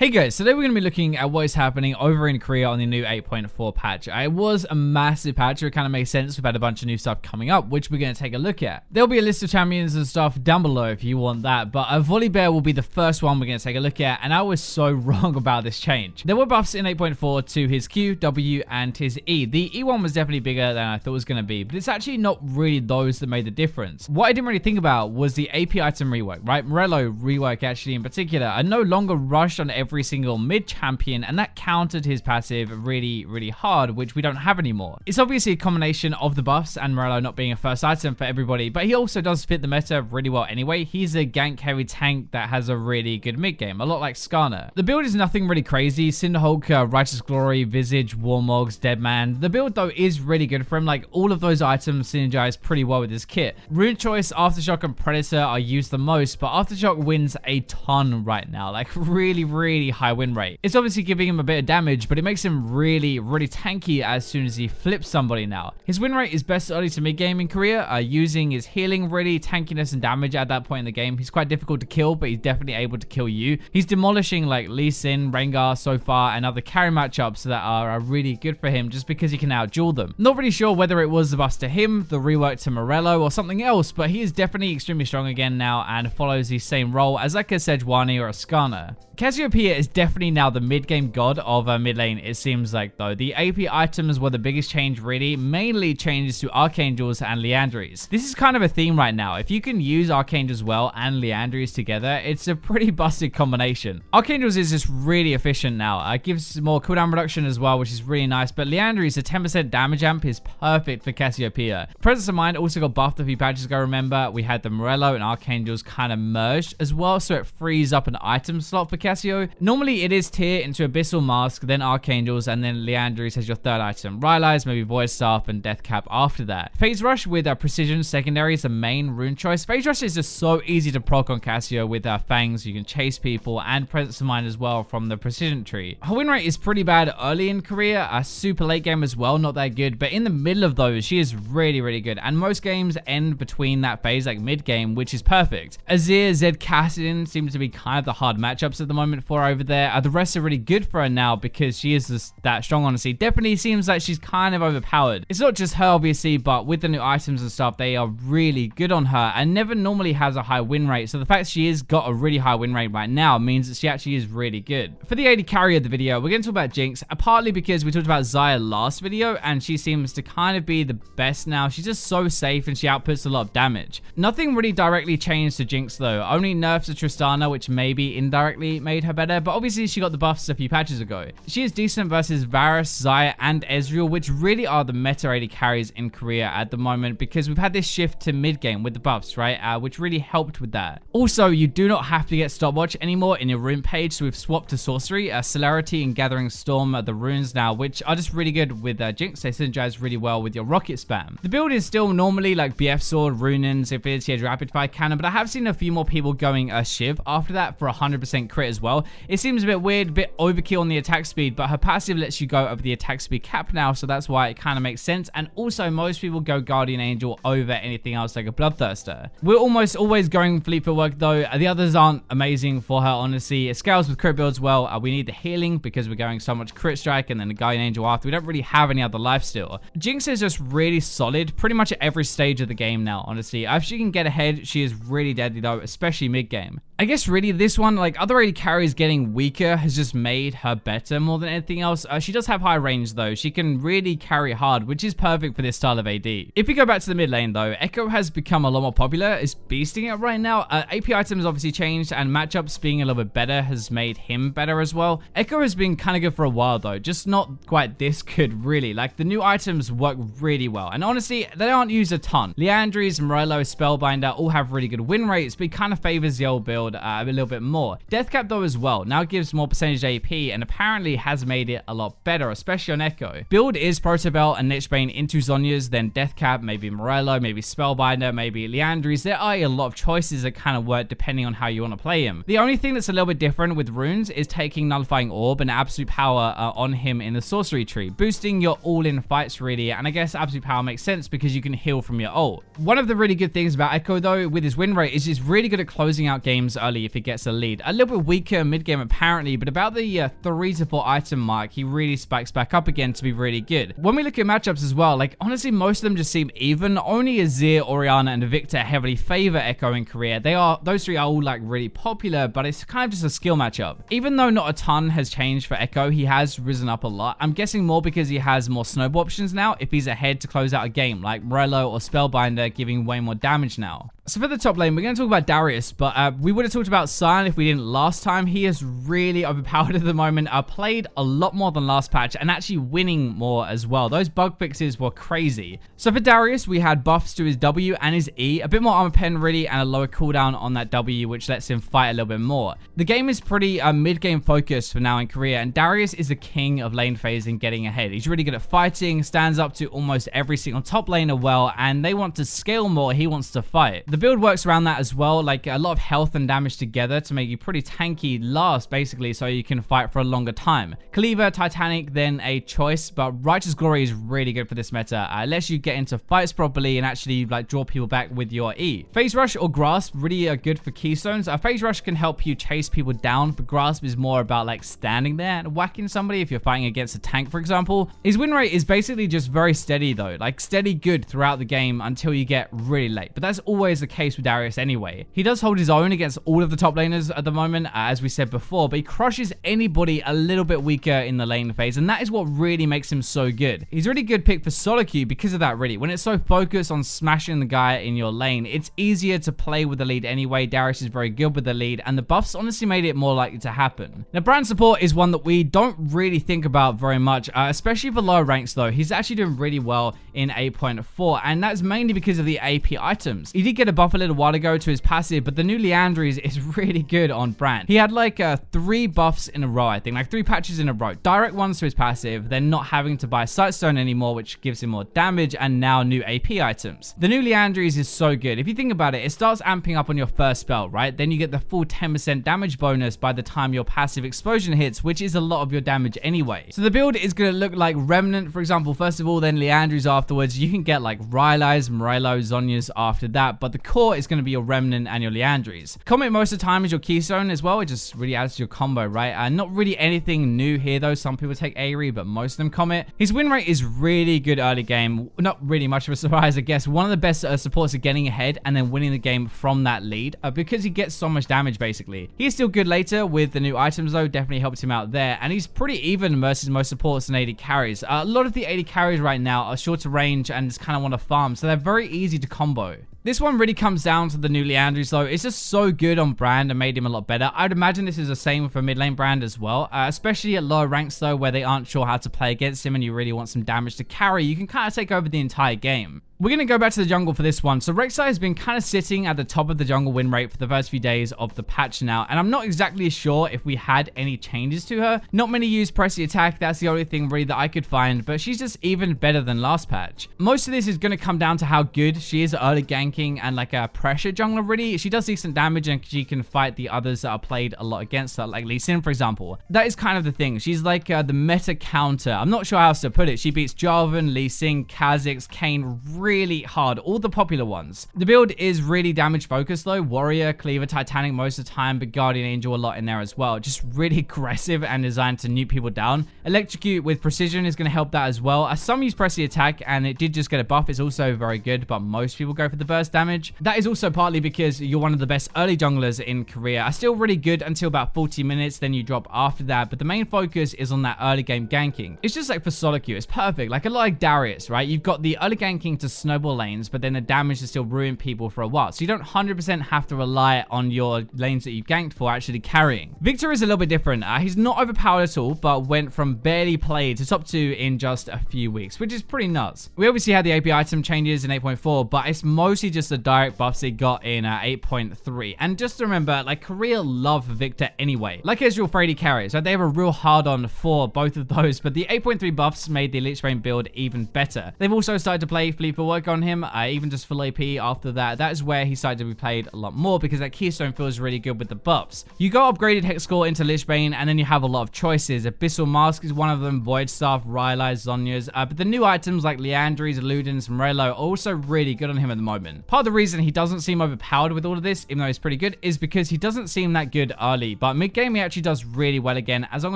Hey guys, today we're going to be looking at what is happening over in Korea on the new 8.4 patch. It was a massive patch, so it kind of makes sense. We've had a bunch of new stuff coming up, which we're going to take a look at. There'll be a list of champions and stuff down below if you want that, but Volibear will be the first one we're going to take a look at, and I was so wrong about this change. There were buffs in 8.4 to his Q, W, and his E. The E one was definitely bigger than I thought it was going to be, but it's actually not really those that made the difference. What I didn't really think about was the AP item rework, right? Morello rework actually in particular. I no longer rushed on every single mid champion, and that countered his passive really hard, which we don't have anymore. It's obviously a combination of the buffs and Morello not being a first item for everybody, but he also does fit the meta really well anyway. He's a gank heavy tank that has a really good mid game, a lot like Skarner. The build is nothing really crazy. Cinderhulk, Righteous Glory, Visage, Warmogs, Deadman. The build though is really good for him. Like all of those items synergize pretty well with his kit. Rune Choice, Aftershock, and Predator are used the most, but Aftershock wins a ton right now, like really high win rate. It's obviously giving him a bit of damage, but it makes him really tanky as soon as he flips somebody now. His win rate is best early to mid game in Korea, using his healing, really tankiness and damage at that point in the game. He's quite difficult to kill, but he's definitely able to kill you. He's demolishing like Lee Sin, Rengar so far, and other carry matchups that are really good for him just because he can outduel them. Not really sure whether it was the buffs to him, the rework to Morello, or something else, but he is definitely extremely strong again now and follows the same role as like a Sejuani or a Skarner. Cassiopeia is definitely now the mid-game god of mid lane, it seems like though. The AP items were the biggest change really, mainly changes to Archangels and Liandry's. This is kind of a theme right now. If you can use Archangels well and Liandry's together, it's a pretty busted combination. Archangels is just really efficient now. It gives more cooldown reduction as well, which is really nice, but Liandry's, a 10% damage amp, is perfect for Cassiopeia. Presence of Mind also got buffed a few patches ago, remember? We had the Morello and Archangels kind of merged as well, so it frees up an item slot for Cassio. Normally it is tier into Abyssal Mask, then Archangels, and then Liandry's as your third item. Rylai's, maybe Void Staff, and Deathcap after that. Phase Rush with Precision secondary is the main rune choice. Phase Rush is just so easy to proc on Cassio with Fangs. You can chase people, and Presence of Mind as well from the Precision tree. Her win rate is pretty bad early in Korea, a super late game as well, not that good, but in the middle of those, she is really good, and most games end between that phase, like mid game, which is perfect. Azir, Zed, Kassadin seems to be kind of the hard matchups at the moment for her over there. The rest are really good for her now because she is just that strong, honestly. Definitely seems like she's kind of overpowered. It's not just her, obviously, but with the new items and stuff, they are really good on her, and never normally has a high win rate. So the fact she has got a really high win rate right now means that she actually is really good. For the AD carry of the video, we're going to talk about Jinx, partly because we talked about Xayah last video, and she seems to kind of be the best now. She's just so safe, and she outputs a lot of damage. Nothing really directly changed to Jinx, though. Only nerfs to Tristana, which maybe indirectly made her better, but obviously she got the buffs a few patches ago. She is decent versus Varus, Xayah, and Ezreal, which really are the meta AD carries in Korea at the moment because we've had this shift to mid game with the buffs, right? Which really helped with that. Also, you do not have to get stopwatch anymore in your rune page, so we've swapped to sorcery, Celerity, and Gathering Storm, the runes now, which are just really good with Jinx. They synergize really well with your rocket spam. The build is still normally like BF Sword, Runins, Infinity Edge, Rapid Fire Cannon, but I have seen a few more people going Shiv after that for 100% crit as well. It seems a bit weird, a bit overkill on the attack speed, but her passive lets you go over the attack speed cap now, so that's why it kind of makes sense. And also, most people go Guardian Angel over anything else like a Bloodthirster. We're almost always going Fleet Footwork though. The others aren't amazing for her, honestly. It scales with crit builds well. We need the healing because we're going so much crit strike and then the Guardian Angel after. We don't really have any other lifesteal. Jinx is just really solid pretty much at every stage of the game now, honestly. If she can get ahead, she is really deadly though, especially mid game. I guess really this one, like other AD carries getting weaker has just made her better more than anything else. She does have high range though. She can really carry hard, which is perfect for this style of AD. If we go back to the mid lane though, Ekko has become a lot more popular. Is beasting it right now. AP items obviously changed, and matchups being a little bit better has made him better as well. Ekko has been kind of good for a while though, just not quite this good really. Like the new items work really well, and honestly they aren't used a ton. Liandry's, Morello, Spellbinder all have really good win rates, but he kind of favors the old build a little bit more. Deathcap though as well now gives more percentage AP, and apparently has made it a lot better, especially on Ekko. Build is Protobell and Nichbane into Zhonya's, then Deathcap, maybe Morello, maybe Spellbinder, maybe Liandry's. There are a lot of choices that kind of work depending on how you want to play him. The only thing that's a little bit different with runes is taking Nullifying Orb and Absolute Power on him in the sorcery tree, boosting your all-in fights really, and I guess Absolute Power makes sense because you can heal from your ult. One of the really good things about Ekko though with his win rate is he's really good at closing out games items early if he gets a lead. A little bit weaker mid-game apparently, but about the 3 to 4 item mark, he really spikes back up again to be really good. When we look at matchups as well, like honestly, most of them just seem even. Only Azir, Orianna, and Viktor heavily favor Ekko in Korea. Those three are all like really popular, but it's kind of just a skill matchup. Even though not a ton has changed for Ekko, he has risen up a lot. I'm guessing more because he has more snowball options now if he's ahead to close out a game, like Morello or Spellbinder giving way more damage now. So for the top lane, we're going to talk about Darius, but we would have talked about Sion if we didn't last time. He is really overpowered at the moment. Played a lot more than last patch and actually winning more as well. Those bug fixes were crazy. So for Darius, we had buffs to his W and his E, a bit more armor pen really, and a lower cooldown on that W, which lets him fight a little bit more. The game is pretty mid-game focused for now in Korea, and Darius is the king of lane phase and getting ahead. He's really good at fighting, stands up to almost every single top laner well, and they want to scale more, he wants to fight. The build works around that as well, like a lot of health and damage together to make you pretty tanky last, basically, so you can fight for a longer time. Cleaver, Titanic, then a choice, but Righteous Glory is really good for this meta. It lets you get into fights properly and actually like draw people back with your E. Phase Rush or Grasp really are good for keystones. Phase Rush can help you chase people down, but Grasp is more about like standing there and whacking somebody if you're fighting against a tank, for example. His win rate is basically just very steady though, like steady good throughout the game until you get really late, but that's always the case with Darius anyway. He does hold his own against all of the top laners at the moment, as we said before, but he crushes anybody a little bit weaker in the lane phase, and that is what really makes him so good. He's a really good pick for solo queue because of that really. When it's so focused on smashing the guy in your lane, it's easier to play with the lead anyway. Darius is very good with the lead, and the buffs honestly made it more likely to happen. Now, brand support is one that we don't really think about very much, especially for lower ranks though. He's actually doing really well in 8.4, and that's mainly because of the AP items. He did get a buff a little while ago to his passive, but the new Leandries is really good on brand. He had like 3 buffs in a row, I think, like 3 patches in a row. Direct ones to his passive, then not having to buy Sightstone anymore, which gives him more damage, and now new AP items. The new Leandries is so good. If you think about it, it starts amping up on your first spell, right? Then you get the full 10% damage bonus by the time your passive explosion hits, which is a lot of your damage anyway. So the build is going to look like Remnant, for example, first of all, then Leandries afterwards. You can get like Rylai's, Morello, Zhonya's after that, but the core is going to be your Remnant and your Leandries. Comet most of the time is your keystone as well. It just really adds to your combo, right? Not really anything new here though. Some people take Aerie, but most of them Comet. His win rate is really good early game. Not really much of a surprise, I guess. One of the best supports are getting ahead and then winning the game from that lead because he gets so much damage basically. He's still good later with the new items though. Definitely helps him out there, and he's pretty even versus most supports and AD carries. A lot of the AD carries right now are shorter range and just kind of want to farm, so they're very easy to combo. This one really comes down to the new Leandries though. It's just so good on brand and made him a lot better. I'd imagine this is the same for mid lane brand as well, especially at lower ranks though, where they aren't sure how to play against him and you really want some damage to carry. You can kind of take over the entire game. We're going to go back to the jungle for this one. So Rek'Sai has been kind of sitting at the top of the jungle win rate for the first few days of the patch now, and I'm not exactly sure if we had any changes to her. Not many use pressy attack. That's the only thing really that I could find, but she's just even better than last patch. Most of this is going to come down to how good she is at early ganking and like a pressure jungler really. She does decent damage and she can fight the others that are played a lot against her, like Lee Sin for example. That is kind of the thing. She's like the meta counter. I'm not sure how else to put it. She beats Jarvan, Lee Sin, Kha'Zix, Kayn really hard, all the popular ones. The build is really damage focused though. Warrior, Cleaver, Titanic most of the time, but Guardian Angel a lot in there as well. Just really aggressive and designed to nuke people down. Electrocute with precision is going to help that as well. Some use pressy attack and it did just get a buff. It's also very good, but most people go for the burst damage. That is also partly because you're one of the best early junglers in Korea. Are still really good until about 40 minutes, then you drop after that, but the main focus is on that early game ganking. It's just like for solo queue, it's perfect. Like a lot like Darius, right? You've got the early ganking to snowball lanes, but then the damage to still ruin people for a while. So you don't 100% have to rely on your lanes that you ganked for actually carrying. Viktor is a little bit different. He's not overpowered at all, but went from barely played to top 2 in just a few weeks, which is pretty nuts. We obviously had the AP item changes in 8.4, but it's mostly just the direct buffs they got in 8.3. And just to remember, like Korea love Viktor anyway. Like Ezreal for AD carries, right? They have a real hard on for both of those, but the 8.3 buffs made the Lich Rain build even better. They've also started to play Fleet for work on him, even just full AP after that. That is where he started to be played a lot more because that Keystone feels really good with the buffs. You go upgraded Hex Score into Lich Bane, and then you have a lot of choices. Abyssal Mask is one of them, Void Staff, Rylai's, Zonya's, but the new items like Liandry's, Luden's, and Morello are also really good on him at the moment. Part of the reason he doesn't seem overpowered with all of this, even though he's pretty good, is because he doesn't seem that good early, but mid-game he actually does really well again, as long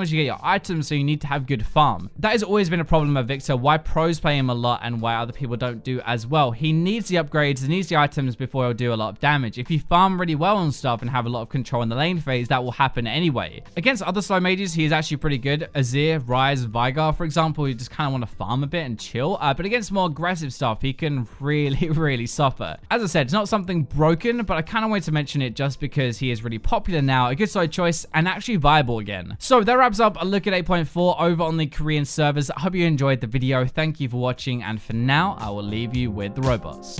as you get your items, so you need to have good farm. That has always been a problem of Viktor, why pros play him a lot and why other people don't do as well. He needs the upgrades, he needs the items before he'll do a lot of damage. If you farm really well on stuff and have a lot of control in the lane phase, that will happen anyway. Against other slow mages, he is actually pretty good. Azir, Ryze, Veigar, for example, you just kind of want to farm a bit and chill, but against more aggressive stuff, he can really suffer. As I said, it's not something broken, but I kind of wanted to mention it just because he is really popular now, a good side choice, and actually viable again. So that wraps up a look at 8.4 over on the Korean servers. I hope you enjoyed the video. Thank you for watching, and for now, I will leave you with the robots.